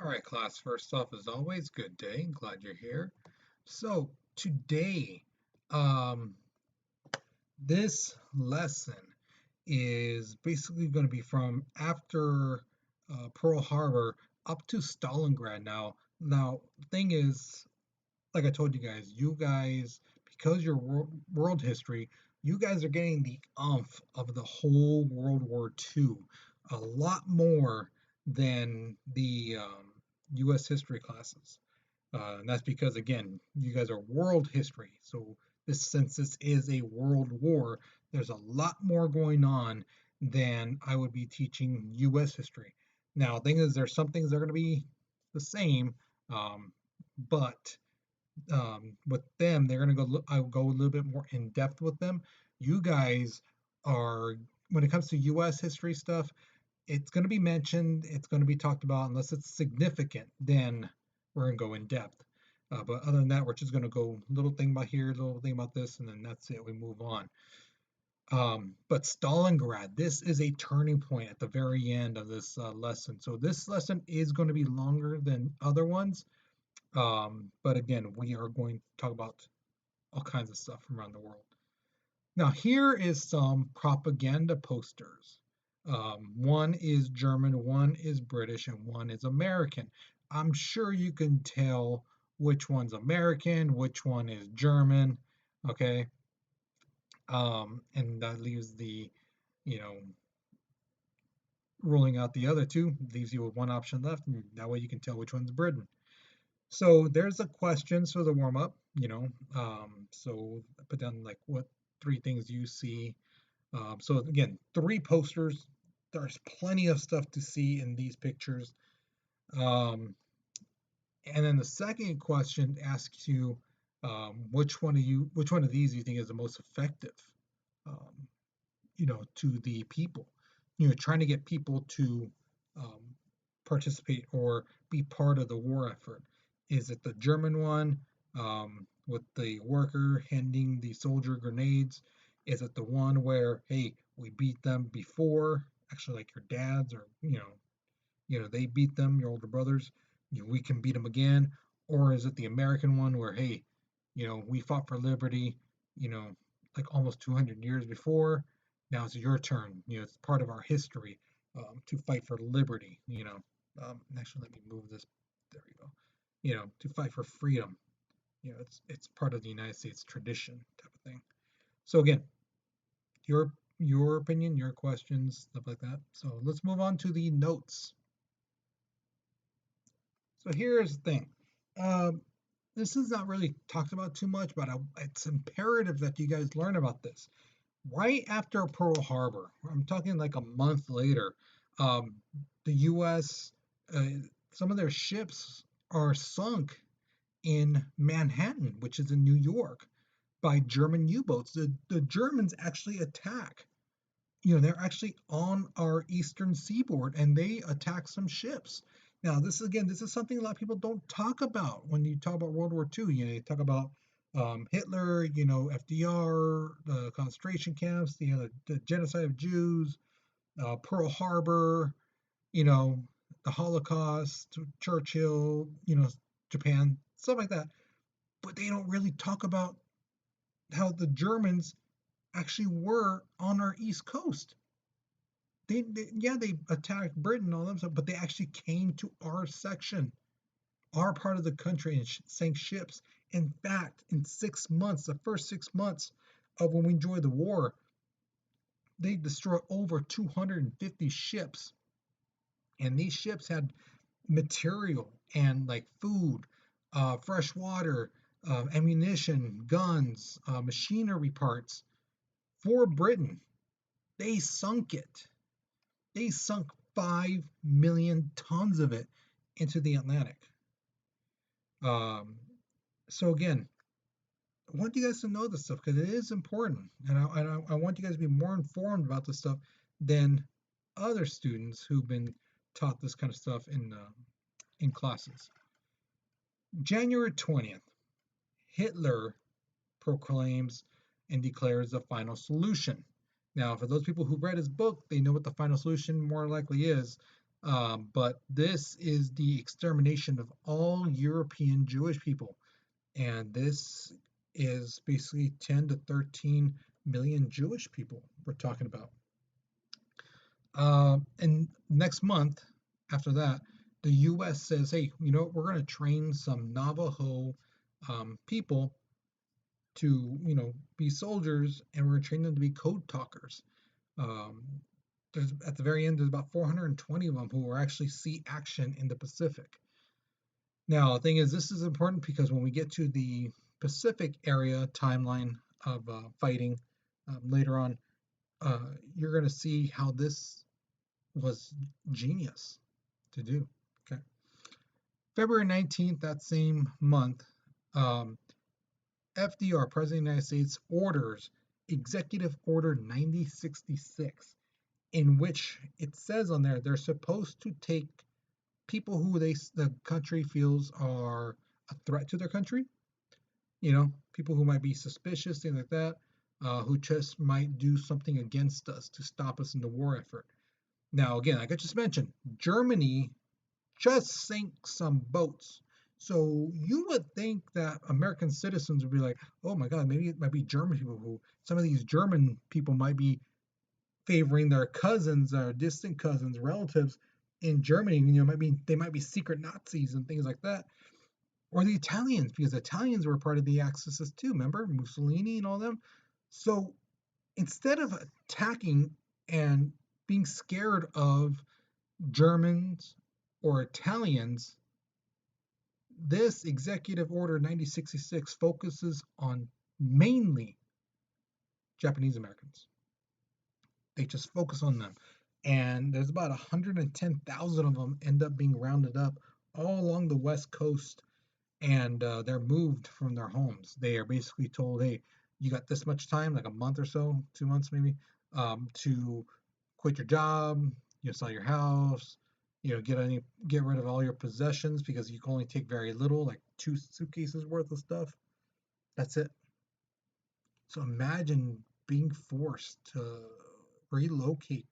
All right, class. First off, as always, good day. Glad you're here. So today, um, this lesson is basically going to be from after Pearl Harbor up to Stalingrad. Now, the thing is, like I told you guys, because you're world history, you guys are getting the umph of the whole World War II, a lot more than the U.S. history classes. And that's because, again, you guys are world history. So, since this is a world war, there's a lot more going on than I would be teaching U.S. history. Now, the thing is, there's some things that are going to be the same, um, but with them, they're going to go. I'll go a little bit more in depth with them. You guys are, when it comes to U.S. history stuff, it's going to be mentioned, it's going to be talked about, unless it's significant, then we're going to go in depth. But other than that, we're just going to go little thing about here, little thing about this, and then that's it. We move on. But Stalingrad, this is a turning point at the very end of this lesson. So this lesson is going to be longer than other ones. But again, we are going to talk about all kinds of stuff from around the world. Now, here is some propaganda posters. One is German, one is British, and one is American. I'm sure you can tell which one's American, which one is German, okay? And that leaves you know, ruling out the other two, leaves you with one option left, and that way you can tell which one's Britain. So there's a question, so the warm up, so I put down like what three things you see. So again, three posters. There's plenty of stuff to see in these pictures. Um, and then the second question asks you, which one of these you think is the most effective, um, to the people. Trying to get people to um, participate or be part of the war effort. Is it the German one with the worker handing the soldier grenades? Is it the one where, hey, we beat them before, actually like your dads or they beat them, your older brothers, we can beat them again? Or is it the American one where, hey, we fought for liberty, you know, like almost 200 years before. Now it's your turn. It's part of our history to fight for liberty. Actually, let me move this. There we go. To fight for freedom. It's part of the United States tradition type of thing. So again, your opinion, your questions, stuff like that. So let's move on to the notes. So here's the thing. Um, this is not really talked about too much, but it's imperative that you guys learn about this. Right after Pearl Harbor, I'm talking like a month later, um, the U.S., uh, some of their ships are sunk in Manhattan, which is in New York, by German U-boats. The Germans actually attack. They're actually on our eastern seaboard and they attack some ships. Now, this is something a lot of people don't talk about when you talk about World War II. You talk about Hitler, FDR, the concentration camps, the genocide of Jews, Pearl Harbor, you know, the Holocaust, Churchill, Japan, stuff like that. But they don't really talk about how the Germans actually were on our East Coast. Yeah, they attacked Britain and all that stuff, but they actually came to our section, our part of the country, and sank ships. In fact, in 6 months, the first 6 months of when we joined the war, they destroyed over 250 ships, and these ships had material and like food, fresh water, ammunition, guns, machinery parts for Britain. They sunk it. They sunk 5 million tons of it into the Atlantic. Um, so again, I want you guys to know this stuff because it is important, and I want you guys to be more informed about this stuff than other students who've been taught this kind of stuff in classes. January 20th, Hitler proclaims and declares the final solution. Now, for those people who read his book, they know what the final solution more likely is. But this is the extermination of all European Jewish people. And this is basically 10 to 13 million Jewish people we're talking about. And next month, after that, the U.S. says, hey, you know, we're going to train some Navajo people to, you know, be soldiers, and we're going to train them to be code talkers. Um, there's at the very end, there's about 420 of them who will actually see action in the Pacific. Now, the thing is, this is important because when we get to the Pacific area timeline of fighting later on, you're going to see how this was genius to do. Okay. February 19th, that same month, um, FDR, President of the United States, orders Executive Order 9066, in which it says on there they're supposed to take people who the country feels are a threat to their country, you know, people who might be suspicious, things like that, who just might do something against us to stop us in the war effort. Now, again, like I just mentioned, Germany just sank some boats. So you would think that American citizens would be like, oh my God, maybe it might be German people who, some of these German people might be favoring their cousins or distant cousins, relatives in Germany. You know, might be they might be secret Nazis and things like that. Or the Italians, because the Italians were part of the Axis too. Remember Mussolini and all them. So instead of attacking and being scared of Germans or Italians, this Executive Order 9066 focuses on mainly Japanese Americans. They just focus on them. And there's about 110,000 of them end up being rounded up all along the West Coast, and they're moved from their homes. They are basically told, hey, you got this much time, like a month or so, 2 months maybe, to quit your job, you sell your house, you know, get rid of all your possessions because you can only take very little, like 2 suitcases worth of stuff. That's it. So imagine being forced to relocate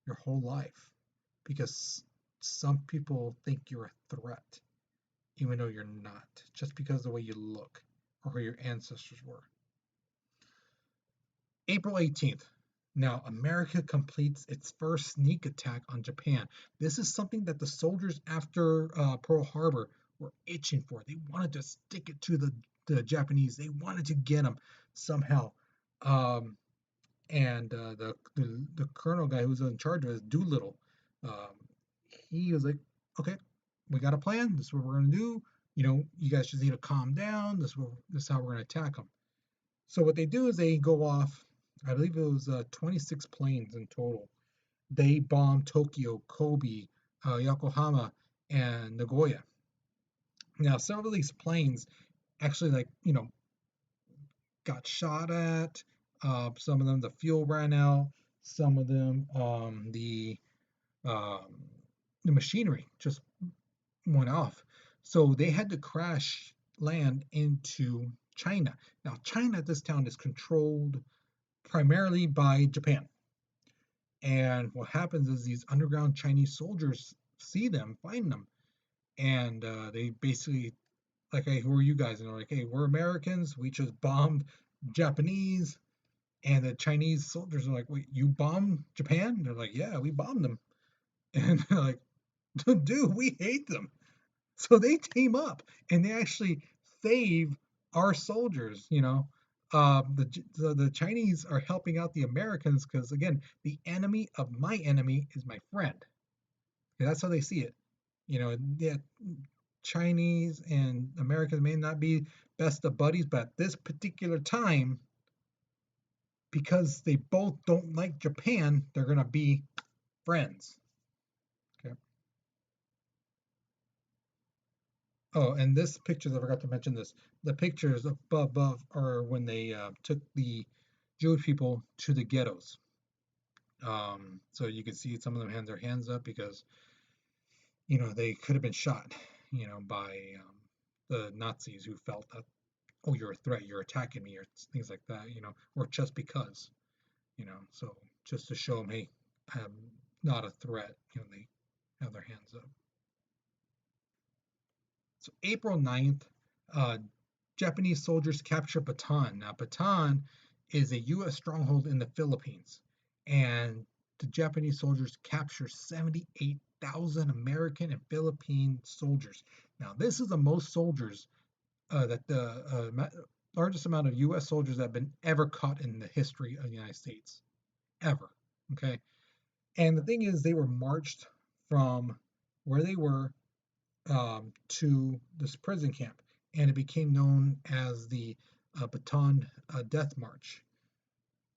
your whole life because some people think you're a threat, even though you're not, just because of the way you look or who your ancestors were. April 18th. Now, America completes its first sneak attack on Japan. This is something that the soldiers after Pearl Harbor were itching for. They wanted to stick it to the Japanese. They wanted to get them somehow. Um, and the colonel guy who was in charge of it, Doolittle, um, he was like, okay, we got a plan. This is what we're going to do. You know, you guys just need to calm down. This is how we're going to attack them. So what they do is they go off. I believe it was 26 planes in total. They bombed Tokyo, Kobe, Yokohama, and Nagoya. Now, several of these planes actually, like, you know, got shot at. Some of them, the fuel ran out. Some of them, um, the machinery just went off. So they had to crash land into China. Now, China at this town is controlled primarily by Japan. And what happens is these underground Chinese soldiers see them, find them, and they basically like, hey, who are you guys? And they're like, hey, we're Americans. We just bombed Japanese. And the Chinese soldiers are like, wait, you bombed Japan? They're like, yeah, we bombed them. And they're like, dude, we hate them. So they team up and they actually save our soldiers. You know, the Chinese are helping out the Americans because again, the enemy of my enemy is my friend. And that's how they see it. You know, yeah, Chinese and Americans may not be best of buddies, but at this particular time, because they both don't like Japan, they're gonna be friends. Okay. Oh, and this pictures, I forgot to mention this. The pictures above are when they took the Jewish people to the ghettos. So you can see some of them had their hands up because, you know, they could have been shot, you know, by the Nazis who felt that, oh, you're a threat, you're attacking me, or things like that, you know, or just because, you know, so just to show them, hey, I'm not a threat, you know, they have their hands up. So April 9th, uh, Japanese soldiers capture Bataan. Now, Bataan is a U.S. stronghold in the Philippines, and the Japanese soldiers capture 78,000 American and Philippine soldiers. Now, this is the most soldiers that the largest amount of U.S. soldiers that have been ever caught in the history of the United States, ever. Okay, and the thing is, they were marched from where they were to this prison camp, and it became known as the Bataan Death March.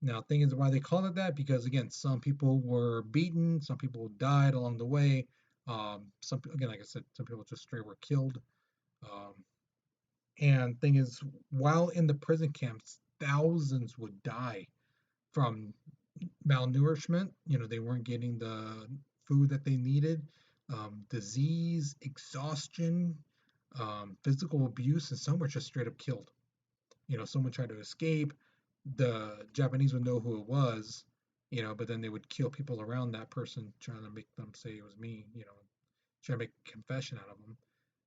Now, thing is, why they call it that, because again, some people were beaten, some people died along the way. Some again, like I said, some people just straight were killed. Um, and thing is, while in the prison camps, thousands would die from malnourishment. They weren't getting the food that they needed, disease, exhaustion, physical abuse, and some were just straight up killed. Someone tried to escape. The Japanese would know who it was, but then they would kill people around that person, trying to make them say it was me, try to make a confession out of them.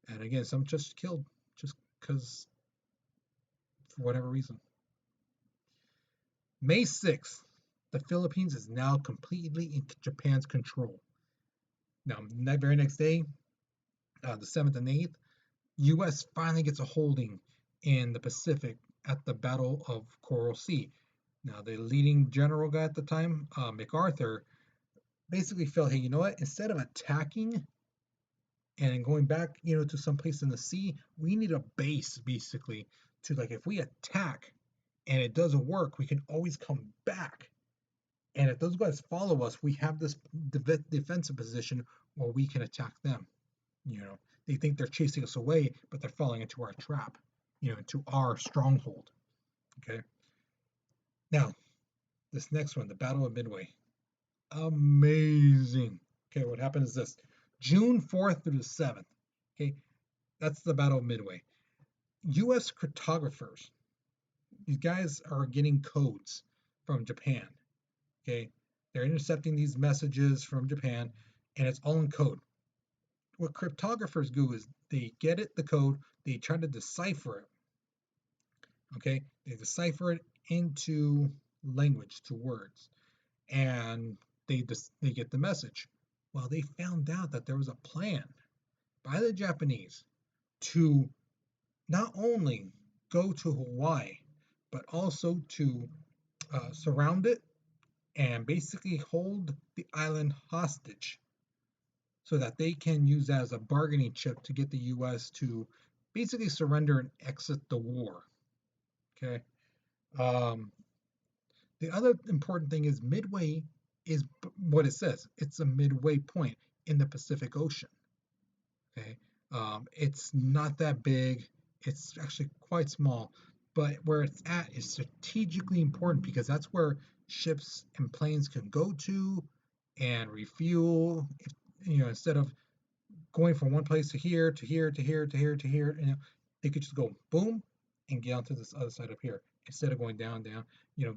And again, some just killed just because, for whatever reason. May 6th, the Philippines is now completely in Japan's control. Now, that very next day, the 7th and 8th, U.S. finally gets a holding in the Pacific at the Battle of Coral Sea. Now, the leading general guy at the time, MacArthur, basically felt, hey, you know what? Instead of attacking and going back, to some place in the sea, we need a base, basically, to, like, if we attack and it doesn't work, we can always come back. And if those guys follow us, we have this defensive position where we can attack them. They think they're chasing us away, but they're falling into our trap, into our stronghold. Okay. Now, this next one, the Battle of Midway. Amazing. Okay, what happened is this: June 4th through the 7th. Okay, that's the Battle of Midway. U.S. cartographers, these guys are getting codes from Japan. Okay, they're intercepting these messages from Japan, and it's all in code. What cryptographers do is they get the code, they try to decipher it. Okay, they decipher it into language, to words, and they get the message. Well, they found out that there was a plan by the Japanese to not only go to Hawaii, but also to surround it and basically hold the island hostage so that they can use that as a bargaining chip to get the U.S. to basically surrender and exit the war. Okay. Um, the other important thing is Midway is what it says. It's a midway point in the Pacific Ocean. Okay. It's not that big. It's actually quite small, but where it's at is strategically important because that's where ships and planes can go to and refuel. Instead of going from one place to here, to here, to here, to here, to here, they could just go boom and get onto this other side up here instead of going down,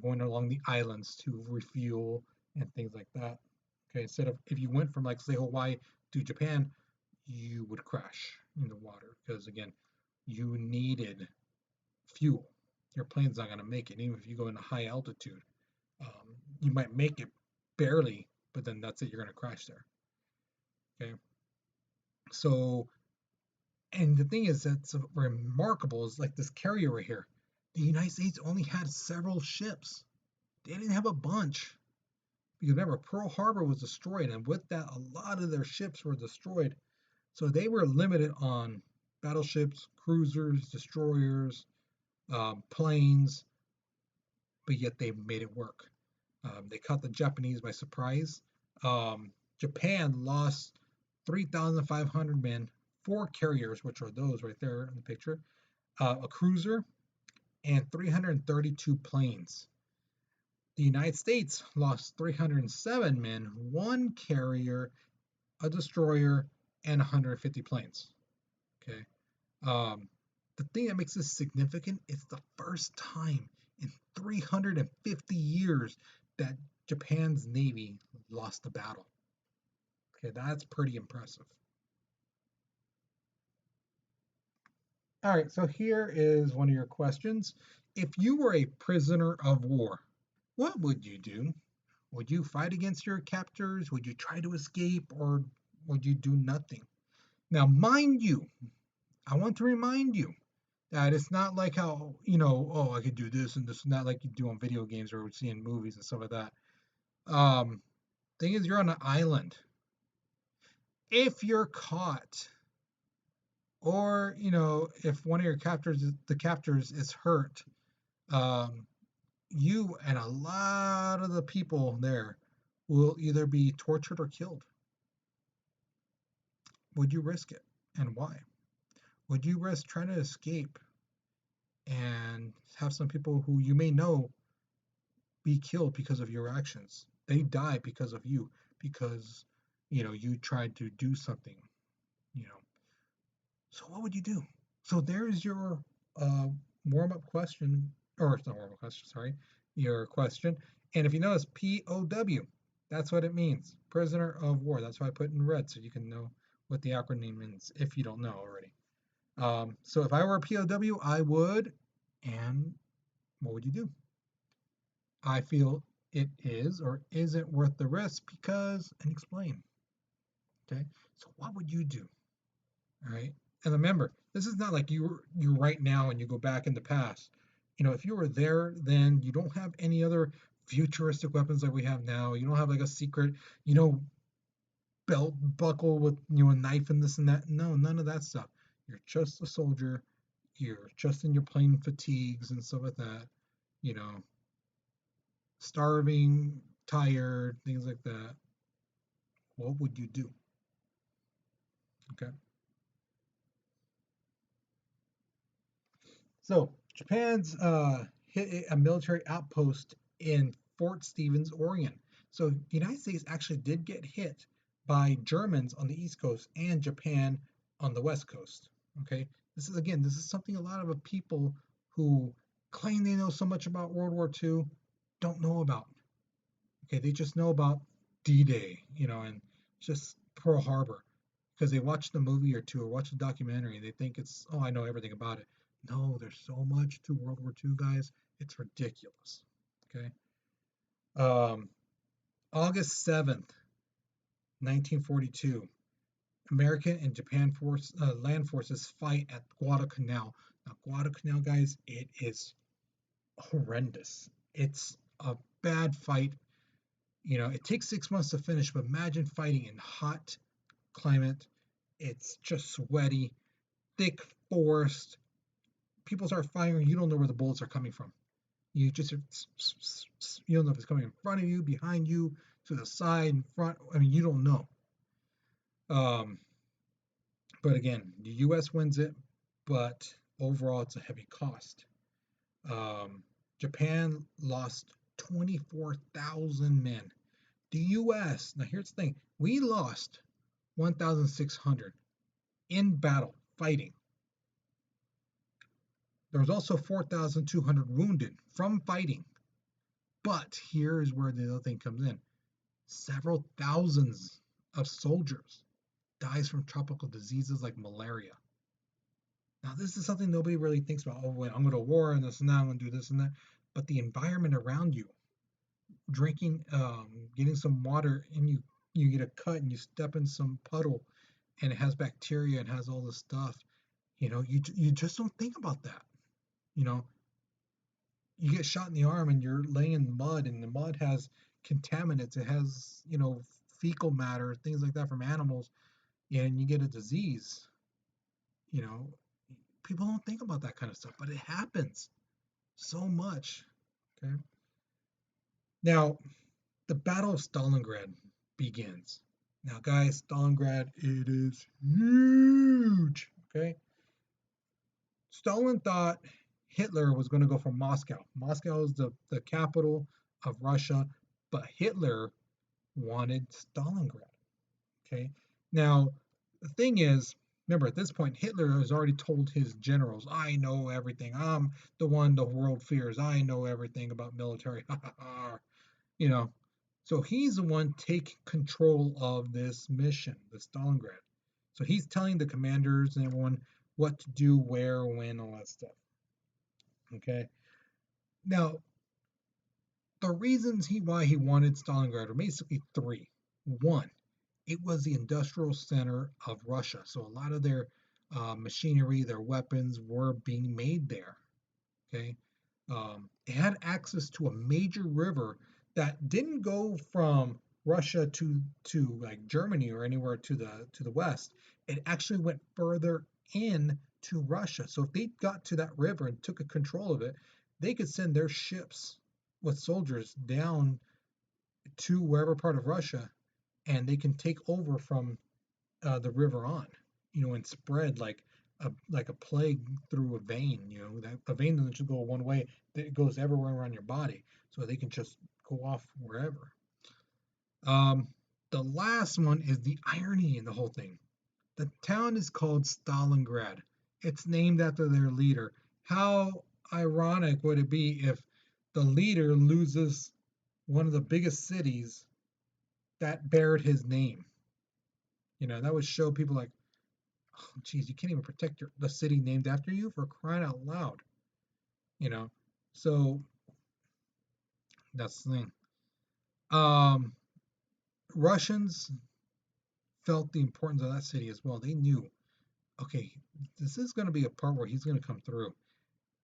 going along the islands to refuel and things like that. Okay, instead of if you went from like say Hawaii to Japan, you would crash in the water because again, you needed fuel. Your plane's not going to make it, even if you go into high altitude. You might make it barely, but then that's it. You're going to crash there. Okay. So, and the thing is that's remarkable is like this carrier right here. The United States only had several ships. They didn't have a bunch. Because remember, Pearl Harbor was destroyed, and with that, a lot of their ships were destroyed. So they were limited on battleships, cruisers, destroyers, planes, but yet they made it work. They caught the Japanese by surprise. Japan lost 3,500 men, 4 carriers, which are those right there in the picture, a cruiser, and 332 planes. The United States lost 307 men, 1 carrier, a destroyer, and 150 planes. Okay. The thing that makes this significant is the first time in 350 years that Japan's Navy lost a battle. Okay, that's pretty impressive. All right, so here is one of your questions. If you were a prisoner of war, what would you do? Would you fight against your captors? Would you try to escape? Or would you do nothing? Now, mind you, I want to remind you that it's not like how, oh, I could do this and this and that like you do on video games or we see in movies and stuff like that. Thing is, you're on an island. If you're caught, or, if one of your captors, the captors is hurt, um, you and a lot of the people there will either be tortured or killed. Would you risk it? And why? Would you risk trying to escape and have some people who you may know be killed because of your actions? They die because of you, because you tried to do something, you know. So what would you do? So there's your uh, warm-up question, or it's not warm-up question, sorry, your question. And if you notice, POW, that's what it means, prisoner of war. That's why I put in red so you can know what the acronym means if you don't know already. So if I were a POW, I would, and what would you do? I feel it is or isn't worth the risk because, and explain. Okay, so what would you do? All right, and remember, this is not like you're right now and you go back in the past. If you were there, then you don't have any other futuristic weapons like we have now. You don't have like a secret, you know, belt buckle with a knife and this and that. No, none of that stuff. You're just a soldier. You're just in your plain fatigues and stuff like that. You know, starving, tired, things like that. What would you do? Okay. So Japan's hit a military outpost in Fort Stevens, Oregon. So the United States actually did get hit by Germans on the East Coast and Japan on the West Coast. Okay, this is something a lot of people who claim they know so much about World War II don't know about. Okay, they just know about D-Day, and just Pearl Harbor because they watched the movie or two or watched a documentary and they think it's, oh, I know everything about it. No, there's so much to World War II, guys. It's ridiculous. Okay. Um, August 7th, 1942, American and Japan land forces fight at Guadalcanal. Now, Guadalcanal, guys, it is horrendous. It's a bad fight. It takes 6 months to finish, but imagine fighting in hot climate. It's just sweaty, thick forest. People start firing. You don't know where the bullets are coming from. You just you don't know if it's coming in front of you, behind you, to the side, in front. I mean, you don't know. Um, but again, the U.S. wins it, but overall, it's a heavy cost. Um, Japan lost 24,000 men. The U.S. Now here's the thing: we lost 1,600 in battle fighting. There was also 4,200 wounded from fighting. But here's where the other thing comes in. Several thousands of soldiers dies from tropical diseases like malaria. Now, this is something nobody really thinks about. Oh, wait, I'm going to war and this and that, I'm going to do this and that. But the environment around you, drinking, getting some water, and you get a cut and you step in some puddle, and it has bacteria and has all this stuff. You just don't think about that. You know, you get shot in the arm and you're laying in mud, and the mud has contaminants. It has, fecal matter, things like that from animals, and you get a disease. You know, people don't think about that kind of stuff, but it happens so much. Okay. Now, the Battle of Stalingrad begins. Now, guys, Stalingrad, it is huge. Okay. Stalin thought Hitler was going to go for Moscow. Moscow is the capital of Russia, but Hitler wanted Stalingrad. Okay. Now, the thing is, remember, at this point, Hitler has already told his generals, I know everything. I'm the one the world fears. I know everything about military. you know. So he's the one taking control of this mission, the Stalingrad. So he's telling the commanders and everyone what to do, where, when, all that stuff. Okay. Now, the reasons why he wanted Stalingrad are basically three. One, it was the industrial center of Russia, so a lot of their machinery, their weapons were being made there. Okay, it had access to a major river that didn't go from Russia to like Germany or anywhere to the west. It actually went further in to Russia. So if they got to that river and took a control of it, they could send their ships with soldiers down to wherever part of Russia, and they can take over from the river on, and spread like a plague through a vein. That a vein doesn't just go one way; it goes everywhere around your body, so they can just go off wherever. Um, the last one is the irony in the whole thing. The town is called Stalingrad. It's named after their leader. How ironic would it be if the leader loses one of the biggest cities that bared his name? That would show people like, oh, geez, you can't even protect the city named after you, for crying out loud. You know, so that's the thing. Um, Russians felt the importance of that city as well. They knew, okay, this is going to be a part where he's going to come through,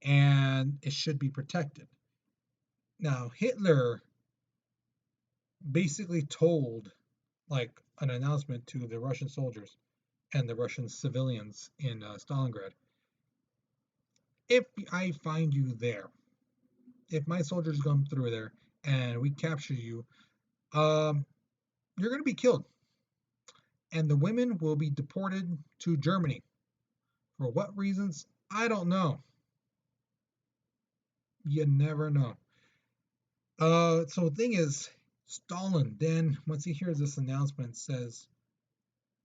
and it should be protected. Now, Hitler basically told, like, an announcement to the Russian soldiers and the Russian civilians in Stalingrad: if I find you there, if my soldiers come through there and we capture you, um, you're going to be killed, and the women will be deported to Germany. For what reasons? I don't know. You never know. So the thing is, Stalin then, once he hears this announcement, says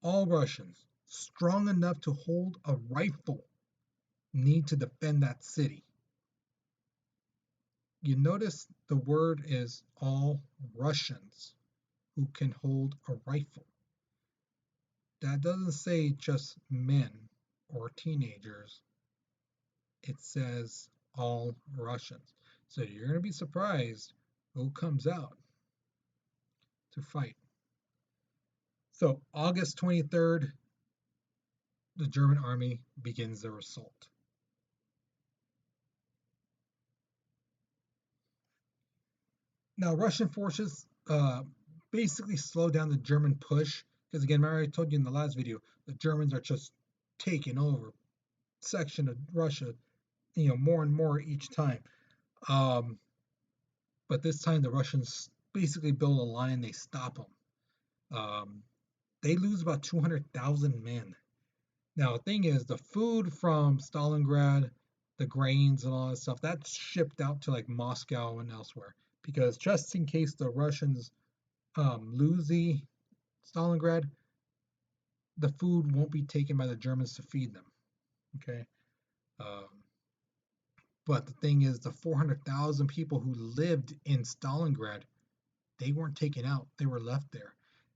all Russians strong enough to hold a rifle need to defend that city. You notice the word is all Russians who can hold a rifle. That doesn't say just men or teenagers. It says all Russians. So you're going to be surprised who comes out to fight. So August 23rd, the German army begins their assault. Now, Russian forces basically slow down the German push because, again, remember I told you in the last video, the Germans are just taking over section of Russia, more and more each time. Um, but this time the Russians basically build a line, they stop them. They lose about 200,000 men. Now, the thing is, the food from Stalingrad, the grains and all that stuff, that's shipped out to like Moscow and elsewhere. Because just in case the Russians lose the Stalingrad, the food won't be taken by the Germans to feed them. Okay. Um, but the thing is, the 400,000 people who lived in Stalingrad, they weren't taken out, they were left there.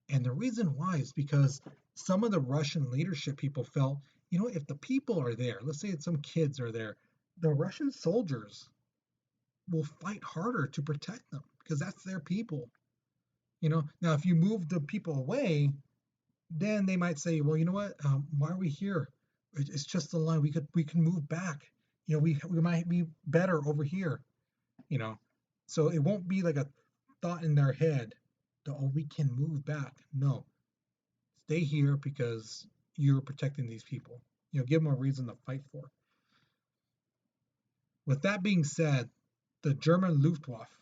And the reason why is because some of the Russian leadership people felt, if the people are there, let's say some kids are there, the Russian soldiers will fight harder to protect them because that's their people. Now if you move the people away, then they might say, well, you know what? Why are we here? It's just the line. We can move back. We might be better over here. You know, so it won't be like a thought in their head that, oh, we can move back. No, stay here because you're protecting these people. Give them a reason to fight for. With that being said, the German Luftwaffe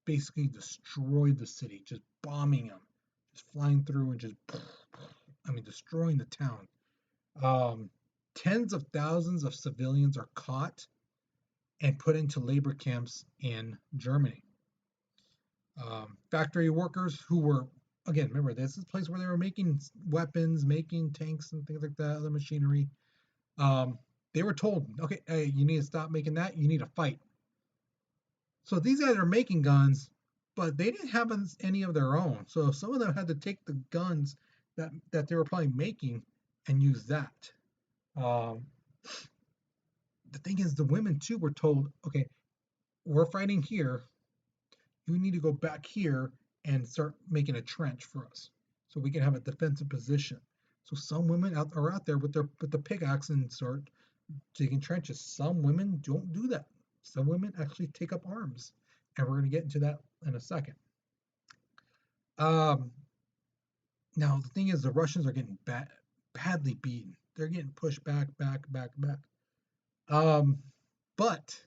basically destroyed the city, just bombing them, just flying through and just, destroying the town. Tens of thousands of civilians are caught and put into labor camps in Germany. Factory workers who were, again, remember, this is a place where they were making weapons, making tanks and things like that, other machinery. They were told, okay, hey, you need to stop making that. You need to fight. So these guys are making guns, but they didn't have any of their own. So some of them had to take the guns that they were probably making and use that. Um, the thing is, the women too were told, okay, we're fighting here. You need to go back here and start making a trench for us, so we can have a defensive position. So some women are out there with the pickaxe and start digging trenches. Some women don't do that. Some women actually take up arms, and we're going to get into that in a second. Um, Now the thing is, the Russians are getting badly beaten. They're getting pushed back. Um, but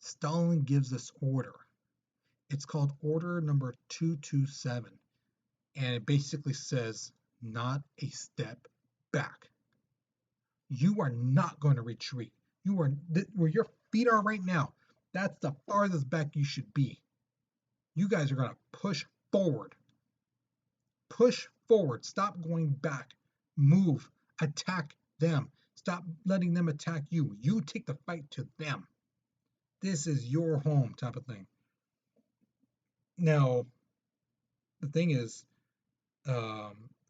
Stalin gives this order. It's called Order Number 227, and it basically says, "Not a step back. You are not going to retreat. You are where your feet are right now. That's the farthest back you should be. You guys are going to push forward. Push forward. Stop going back. Move. Attack them. Stop letting them attack you. You take the fight to them. This is your home," type of thing. Now, the thing is,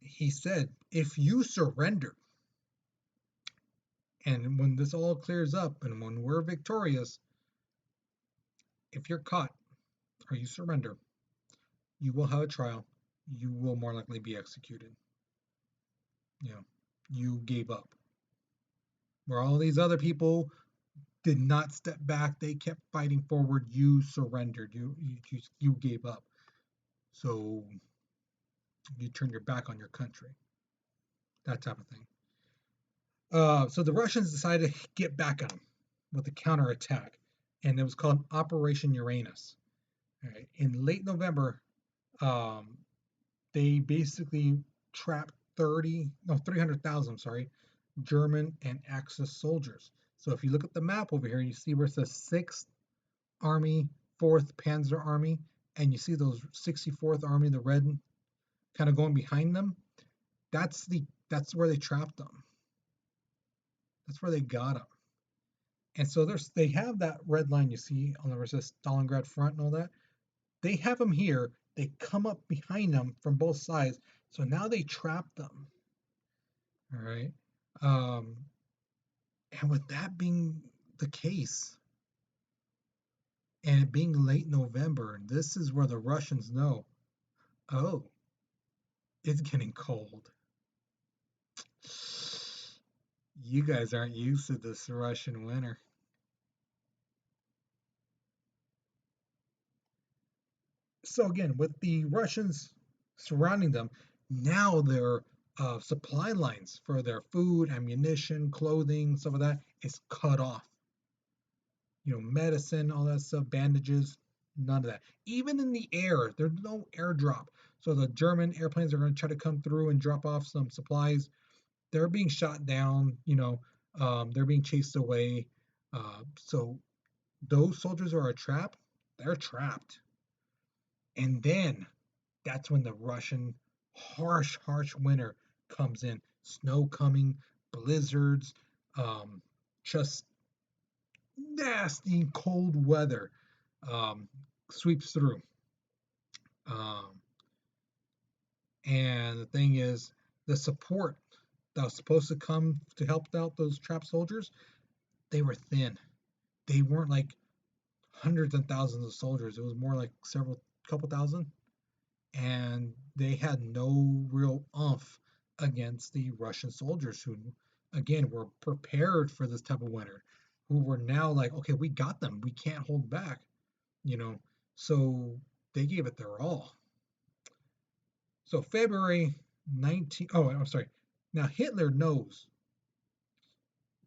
he said, if you surrender, and when this all clears up and when we're victorious, if you're caught or you surrender, you will have a trial. You will more likely be executed. You know, you gave up. Where all these other people did not step back, they kept fighting forward. You surrendered. You gave up. So you turned your back on your country. That type of thing. So the Russians decided to get back on them with a counterattack, and it was called Operation Uranus. All right. In late November, um, they basically trapped 300,000, sorry, German and Axis soldiers. So if you look at the map over here, you see where it says 6th Army, 4th Panzer Army, and you see those 64th Army, the red kind of going behind them. That's where they trapped them. That's where they got them. And so they have that red line you see on the versus Stalingrad front and all that. They have them here. They come up behind them from both sides. So now they trap them. All right. Um, and with that being the case, and it being late November, this is where the Russians know, oh, it's getting cold. You guys aren't used to this Russian winter. So again, with the Russians surrounding them, now their supply lines for their food, ammunition, clothing, some of that is cut off. Medicine, all that stuff, bandages, none of that. Even in the air, there's no airdrop. So the German airplanes are going to try to come through and drop off some supplies. They're being shot down. They're being chased away. So those soldiers who are trapped, they're trapped. And then that's when the Russian harsh winter comes in. Snow coming, blizzards, just nasty cold weather sweeps through. Um, and the thing is, the support that was supposed to come to help out those trapped soldiers, they were thin. They weren't like hundreds and thousands of soldiers. It was more like couple thousand. And they had no real oomph against the Russian soldiers who, again, were prepared for this type of winter, who were now like, okay, we got them. We can't hold back, you know. So they gave it their all. So February 19, oh, I'm sorry. Now Hitler knows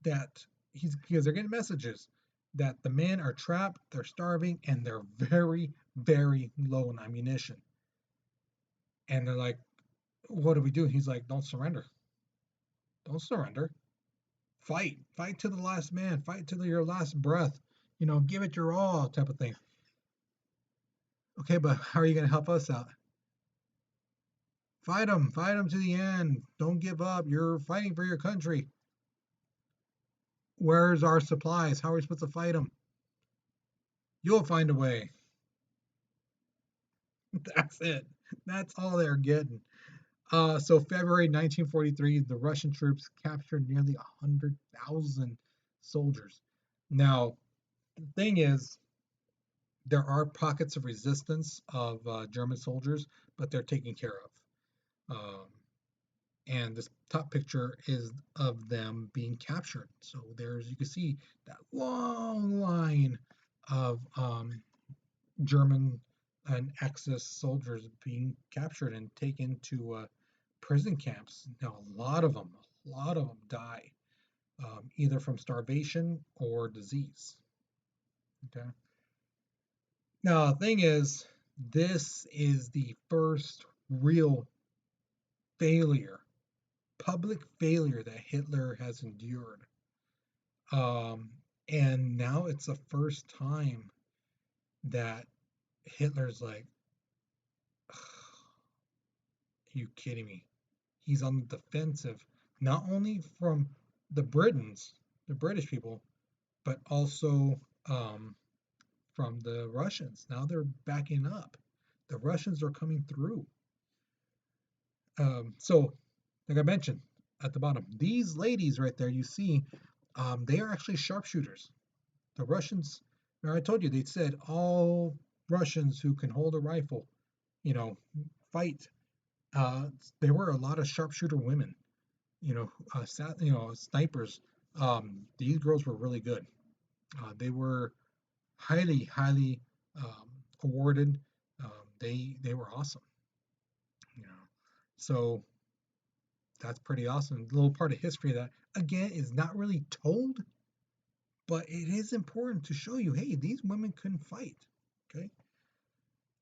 that because they're getting messages that the men are trapped, they're starving, and they're very, very low on ammunition. And they're like, what do we do? He's like, don't surrender. Don't surrender. Fight to the last man. Fight to your last breath. Give it your all, type of thing. Okay, but how are you going to help us out? Fight them to the end. Don't give up. You're fighting for your country. Where's our supplies? How are we supposed to fight them? You'll find a way. That's it. That's all they're getting. So February 1943, the Russian troops captured nearly 100,000 soldiers. Now, the thing is, there are pockets of resistance of German soldiers, but they're taken care of. And this top picture is of them being captured. So there's, you can see that long line of German and Axis soldiers being captured and taken to prison camps. Now, a lot of them die either from starvation or disease. Okay. Now, the thing is, this is the first real failure, public failure that Hitler has endured. Um, and now it's the first time that Hitler's like, are you kidding me? He's on the defensive, not only from the Britons, the British people, but also from the Russians. Now they're backing up. The Russians are coming through. So, like I mentioned at the bottom, these ladies right there, you see, they are actually sharpshooters. The Russians, now I told you, they said all Russians who can hold a rifle, you know, fight. Uh, there were a lot of sharpshooter women, snipers. These girls were really good. They were highly, highly awarded. They were awesome, you know. So that's pretty awesome. A little part of history that again is not really told, but it is important to show you, hey, these women couldn't fight. Okay.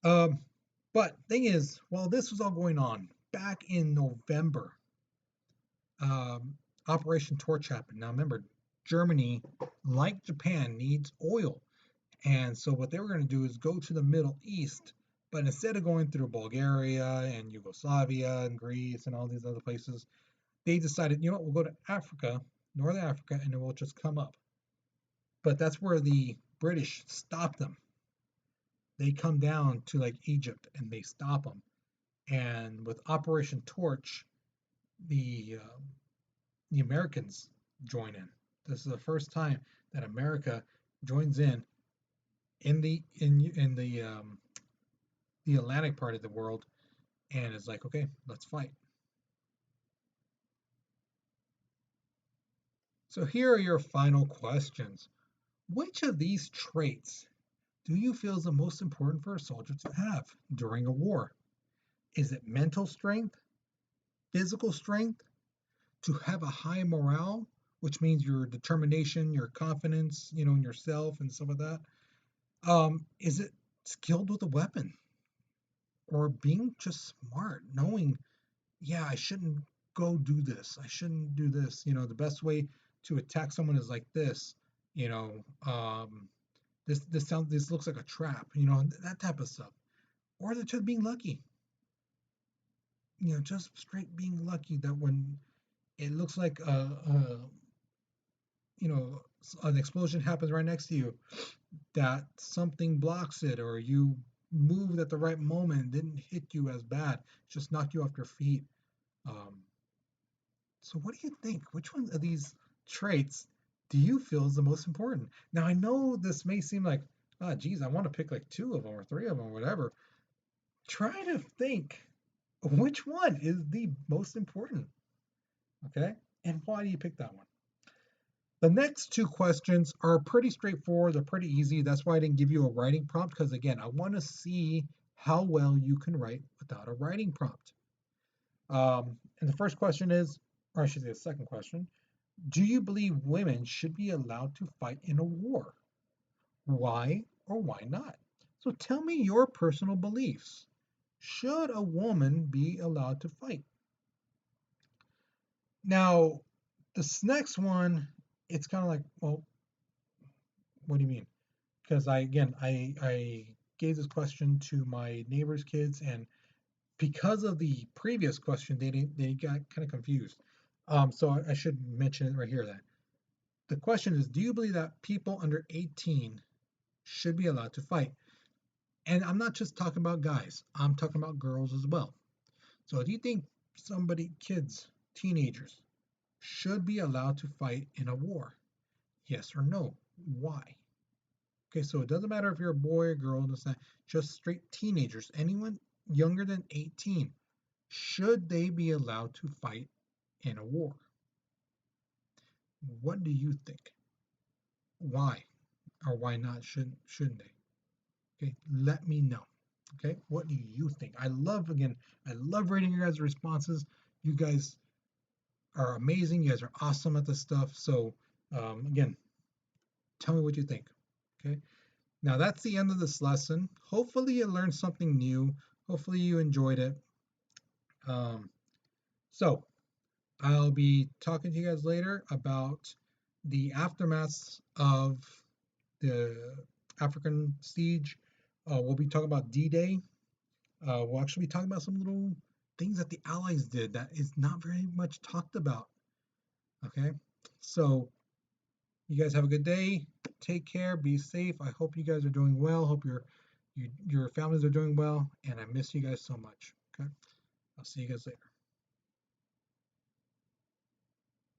Um, but thing is, while this was all going on back in November, um, Operation Torch happened. Now remember, Germany, like Japan, needs oil. And so what they were going to do is go to the Middle East, but instead of going through Bulgaria and Yugoslavia and Greece and all these other places, they decided, you know what, we'll go to Africa, Northern Africa, and then we'll just come up. But that's where the British stopped them. They come down to like Egypt and they stop them. And with Operation Torch, the Americans join in. This is the first time that America joins in the Atlantic part of the world, and is like, okay, let's fight. So here are your final questions. Which of these traits do you feel is the most important for a soldier to have during a war? Is it mental strength, physical strength, to have a high morale, which means your determination, your confidence, in yourself and stuff like that? Is it skilled with a weapon, or being just smart, knowing, yeah, I shouldn't go do this. I shouldn't do this. The best way to attack someone is like this. You know, this looks like a trap. That type of stuff. Or they're just being lucky. Just straight being lucky that when it looks like an explosion happens right next to you, that something blocks it, or you moved at the right moment, didn't hit you as bad, just knocked you off your feet. Um, So what do you think? Which one of these traits do you feel is the most important? Now I know this may seem like, geez, I want to pick like two of them or three of them or whatever. Try to think which one is the most important. Okay? And why do you pick that one? The next two questions are pretty straightforward. They're pretty easy. That's why I didn't give you a writing prompt, because again, I want to see how well you can write without a writing prompt. And the first question is, or I should say the second question, do you believe women should be allowed to fight in a war? Why or why not? So tell me your personal beliefs. Should a woman be allowed to fight? Now, this next one, it's kind of like, well, what do you mean? Because I gave this question to my neighbor's kids, and because of the previous question, they got kind of confused. So I should mention it right here that the question is, do you believe that people under 18 should be allowed to fight? And I'm not just talking about guys, I'm talking about girls as well. So do you think kids, teenagers, should be allowed to fight in a war? Yes or no? Why? Okay, so it doesn't matter if you're a boy or girl, just straight teenagers, anyone younger than 18, should they be allowed to fight in a war? What do you think? Why or why not shouldn't they? Okay, let me know. Okay, what do you think? I love reading your guys' responses. You guys are amazing. You guys are awesome at this stuff. So again, tell me what you think. Okay. Now that's the end of this lesson. Hopefully you learned something new. Hopefully you enjoyed it. Um, so I'll be talking to you guys later about the aftermaths of the African siege. We'll be talking about D-Day. We'll actually be talking about some little things that the Allies did that is not very much talked about. Okay, so you guys have a good day. Take care. Be safe. I hope you guys are doing well. Hope your families are doing well. And I miss you guys so much. Okay, I'll see you guys later.